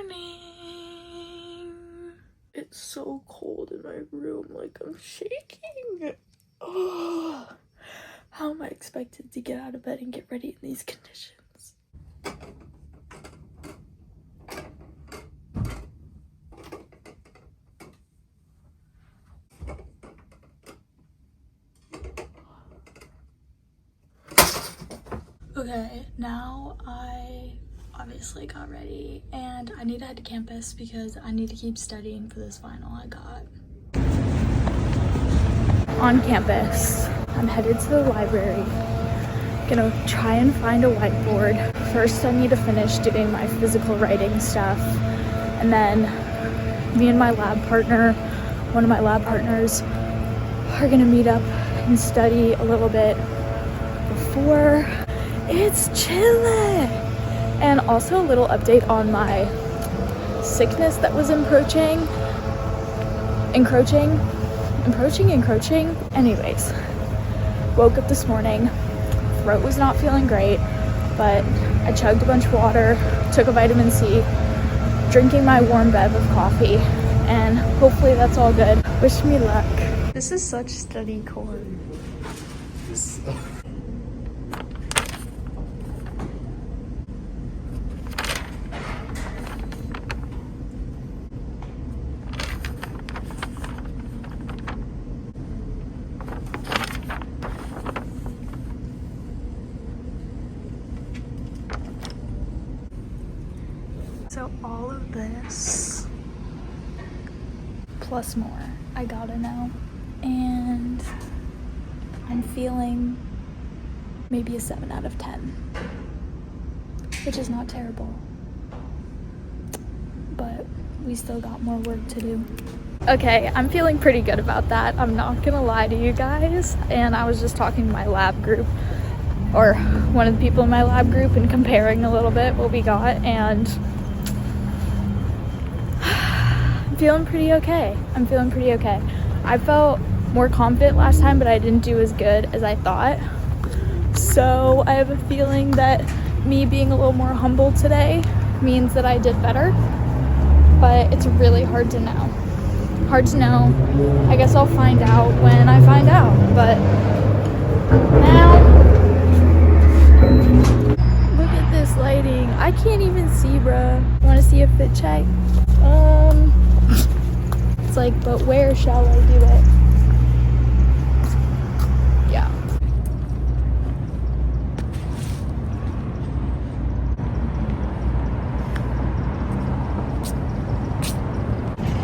morning. It's so cold in my room, like I'm shaking. Oh, how am I expected to get out of bed and get ready in these conditions? Okay, now I obviously got ready and I need to head to campus because I need to keep studying for this final I got. On campus, I'm headed to the library. Gonna try and find a whiteboard. First, I need to finish doing my physical writing stuff, and then me and my lab partner, one of my lab partners, are gonna meet up and study a little bit before it's chilly. And also a little update on my sickness that was encroaching. Anyways, woke up this morning, throat was not feeling great, but I chugged a bunch of water, took a vitamin C, drinking my warm bev of coffee, and hopefully that's all good. Wish me luck. This is such study core. So all of this, plus more, I gotta know. And I'm feeling maybe a 7 out of 10, which is not terrible. But we still got more work to do. Okay, I'm feeling pretty good about that. I'm not gonna lie to you guys. And I was just talking to my lab group, or one of the people in my lab group, and comparing a little bit what we got, and I'm feeling pretty okay. I felt more confident last time, but I didn't do as good as I thought. So I have a feeling that me being a little more humble today means that I did better, but it's really hard to know. I guess I'll find out when I find out, but now, look at this lighting. I can't even see, bruh. Want to see a fit check? It's like, but where shall I do it? Yeah.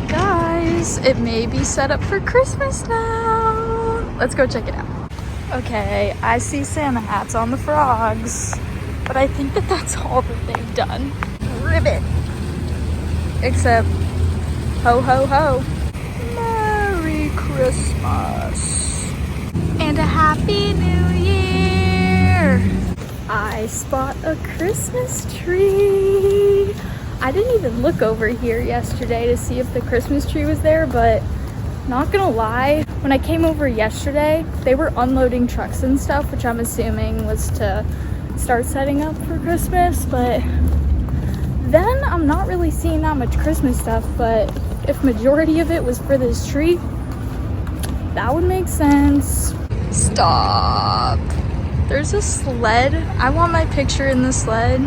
Guys, it may be set up for Christmas now. Let's go check it out. Okay, I see Santa hats on the frogs, but I think that that's all that they've done. Ribbit. Except, ho ho ho. Merry Christmas. And a Happy New Year. I spot a Christmas tree. I didn't even look over here yesterday to see if the Christmas tree was there, but not gonna lie, when I came over yesterday, they were unloading trucks and stuff, which I'm assuming was to start setting up for Christmas, but then I'm not really seeing that much Christmas stuff. But if majority of it was for this tree, that would make sense. Stop. There's a sled. I want my picture in the sled.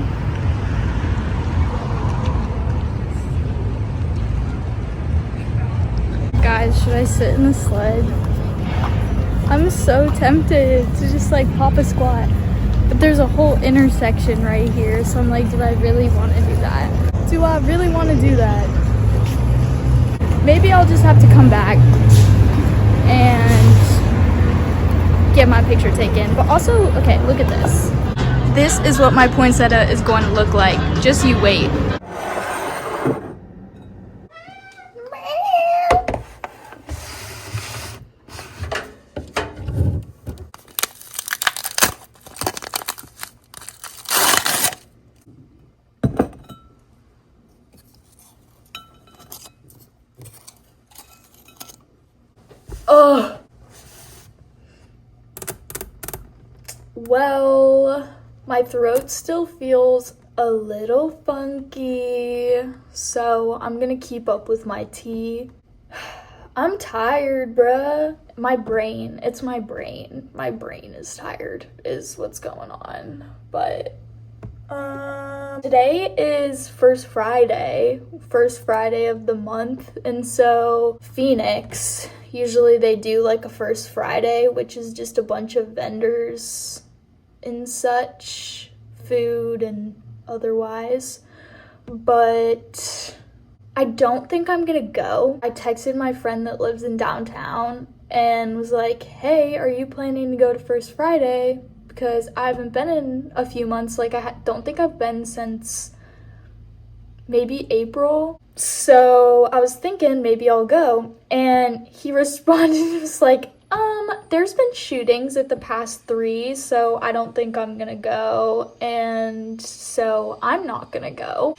Guys, should I sit in the sled? I'm so tempted to just like pop a squat. But there's a whole intersection right here, so I'm like, do I really want to do that? Do I really want to do that? Maybe I'll just have to come back and get my picture taken. But also, okay, look at this. This is what my poinsettia is going to look like. Just you wait. Oh, well, my throat still feels a little funky. day, so I'm gonna keep up with my tea. I'm tired, bruh. My brain is tired is what's going on. But today is first Friday of the month, and so Phoenix, usually they do like a first Friday, which is just a bunch of vendors and such, food and otherwise. But I don't think I'm gonna go. I texted my friend that lives in downtown and was like, hey, are you planning to go to First Friday? Because I haven't been in a few months. Like, I don't think I've been since maybe April. So I was thinking maybe I'll go. And he responded and was like, there's been shootings at the past 3, so I don't think I'm gonna go. And so I'm not gonna go.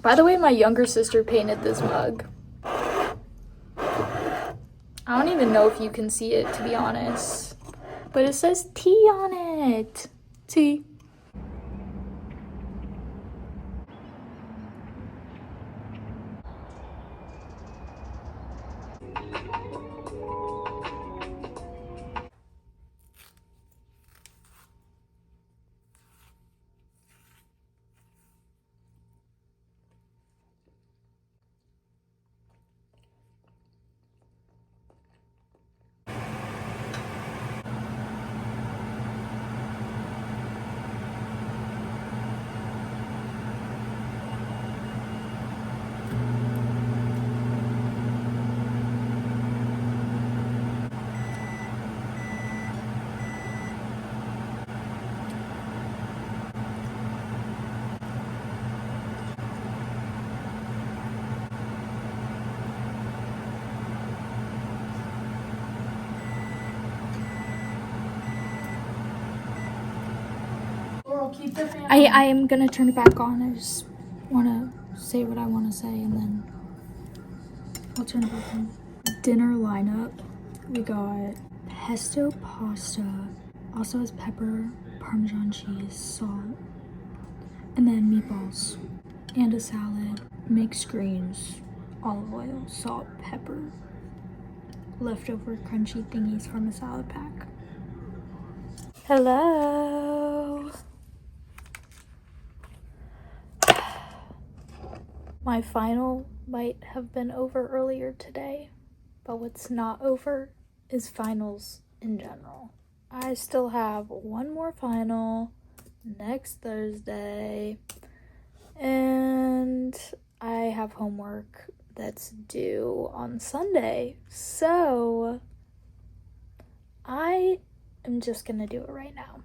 By the way, my younger sister painted this mug. I don't even know if you can see it, to be honest. But it says tea on it. Tea. I am gonna turn it back on. I just wanna say what I wanna say and then I'll turn it back on. Dinner lineup. We got pesto pasta, also has pepper, Parmesan cheese, salt, and then meatballs, and a salad, mixed greens, olive oil, salt, pepper, leftover crunchy thingies from a salad pack. Hello. My final might have been over earlier today, but what's not over is finals in general. I still have one more final next Thursday, and I have homework that's due on Sunday, so I am just gonna do it right now.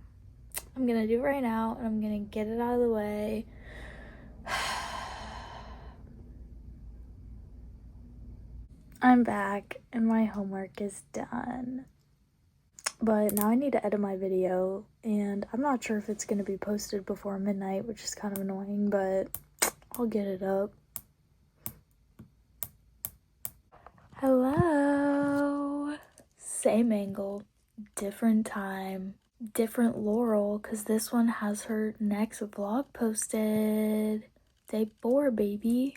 I'm gonna do it right now, and I'm gonna get it out of the way. I'm back and my homework is done, but now I need to edit my video, and I'm not sure if it's going to be posted before midnight, which is kind of annoying, but I'll get it up. Hello. Same angle, different time, different Laurel, because this one has her next vlog posted. Day 4, baby.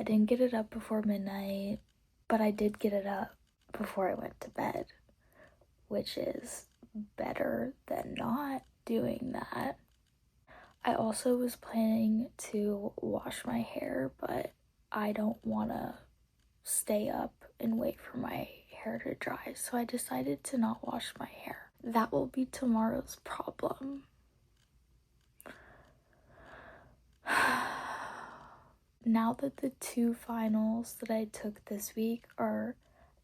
I didn't get it up before midnight, but I did get it up before I went to bed, which is better than not doing that. I also was planning to wash my hair, but I don't want to stay up and wait for my hair to dry, so I decided to not wash my hair. That will be tomorrow's problem. Now that the 2 finals that I took this week are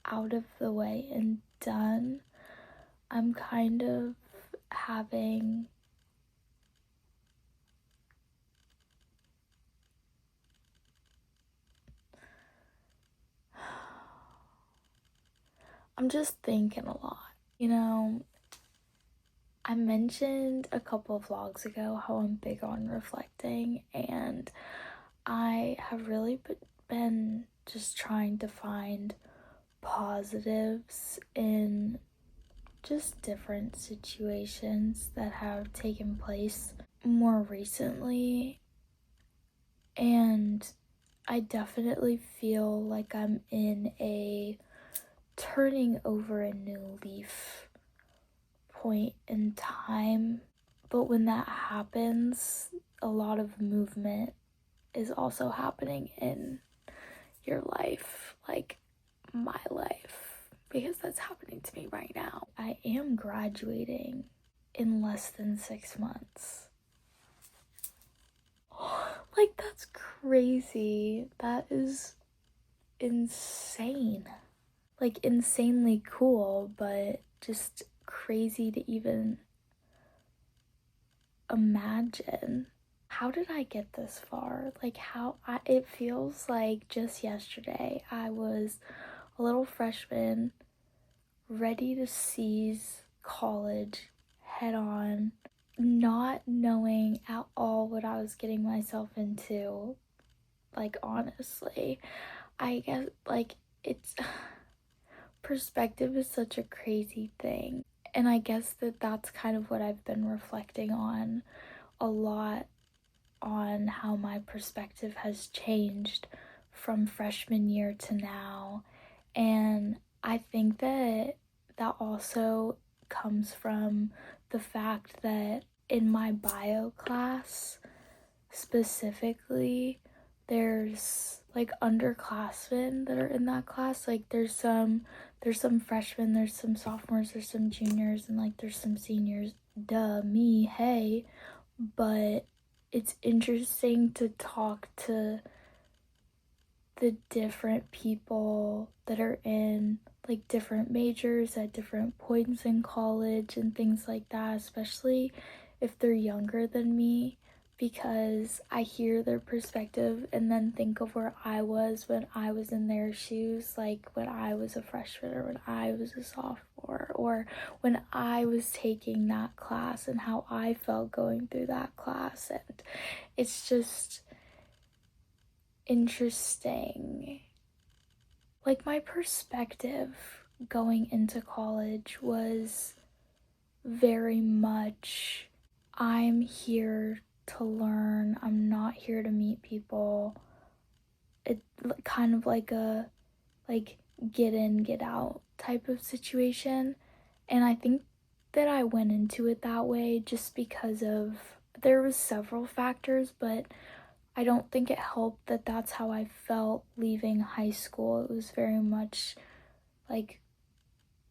out of the way and done, I'm kind of having I'm just thinking a lot. You know, I mentioned a couple of vlogs ago how I'm big on reflecting, and I have really been just trying to find positives in just different situations that have taken place more recently, and I definitely feel like I'm in a turning over a new leaf point in time. But when that happens, a lot of movement is also happening in your life, like my life, because that's happening to me right now. I am graduating in less than 6 months. Like, that's crazy. That is insane. Like, insanely cool, but just crazy to even imagine. How did I get this far? Like, it feels like just yesterday I was a little freshman, ready to seize college head on, not knowing at all what I was getting myself into. Like, honestly, I guess, like, it's perspective is such a crazy thing, and I guess that's kind of what I've been reflecting on a lot, on how my perspective has changed from freshman year to now. And I think that also comes from the fact that in my bio class specifically, there's like underclassmen that are in that class. Like there's some freshmen, there's some sophomores, there's some juniors, and like there's some seniors. Duh, me, hey. But it's interesting to talk to the different people that are in like different majors at different points in college and things like that, especially if they're younger than me, because I hear their perspective and then think of where I was when I was in their shoes, like when I was a freshman or when I was a sophomore or when I was taking that class and how I felt going through that class. And it's just interesting. Like, my perspective going into college was very much, I'm here to learn, I'm not here to meet people. It kind of like a get in, get out type of situation. And I think that I went into it that way just because of, there was several factors, but I don't think it helped that that's how I felt leaving high school. It was very much like,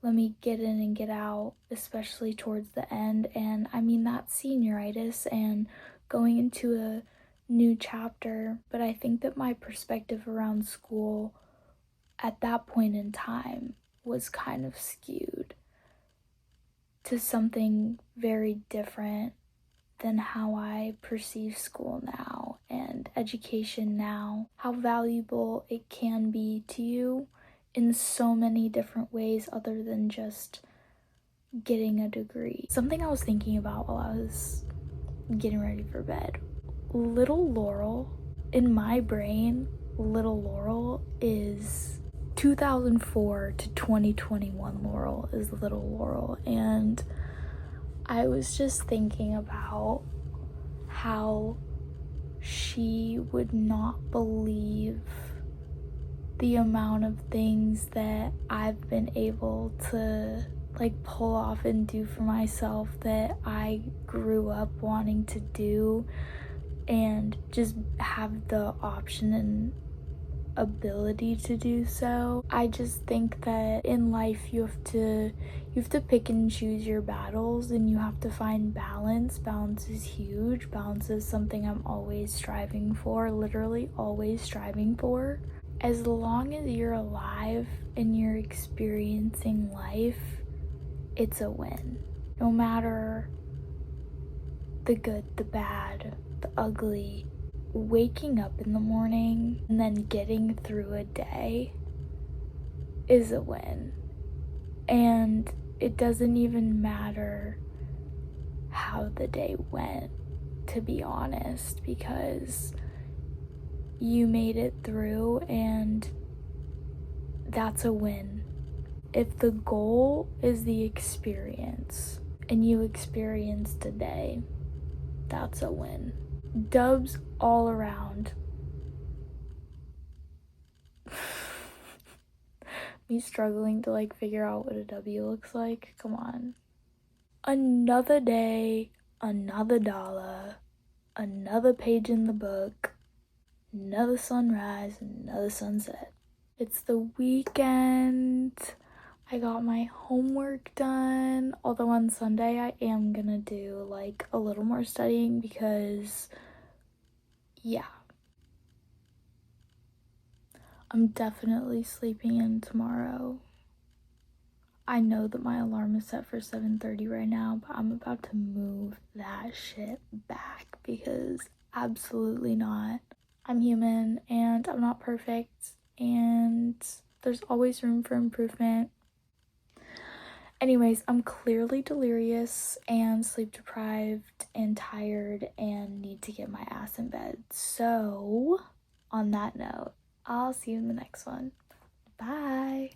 let me get in and get out, especially towards the end. And I mean, that's senioritis and going into a new chapter. But I think that my perspective around school at that point in time was kind of skewed to something very different than how I perceive school now and education now, how valuable it can be to you in so many different ways other than just getting a degree. Something I was thinking about while I was getting ready for bed. Little Laurel, in my brain, Little Laurel is 2004 to 2021 Laurel is Little Laurel. And I was just thinking about how she would not believe the amount of things that I've been able to like pull off and do for myself that I grew up wanting to do, and just have the option and ability to do so. I just think that in life you have to pick and choose your battles, and you have to find balance. Balance is huge. Balance is something I'm always striving for, literally always striving for. As long as you're alive and you're experiencing life, it's a win. No matter the good, the bad, the ugly, waking up in the morning and then getting through a day is a win. And it doesn't even matter how the day went, to be honest, because you made it through, and that's a win. if the goal is the experience and you experience today, that's a win. Dubs all around. Me struggling to like figure out what a W looks like. Come on. Another day, another dollar, another page in the book, another sunrise, another sunset. It's the weekend. I got my homework done, although on Sunday I am gonna do like a little more studying because yeah, I'm definitely sleeping in tomorrow. I know that my alarm is set for 7:30 right now, but I'm about to move that shit back because absolutely not. I'm human and I'm not perfect and there's always room for improvement. Anyways, I'm clearly delirious and sleep deprived and tired and need to get my ass in bed. So, on that note, I'll see you in the next one. Bye.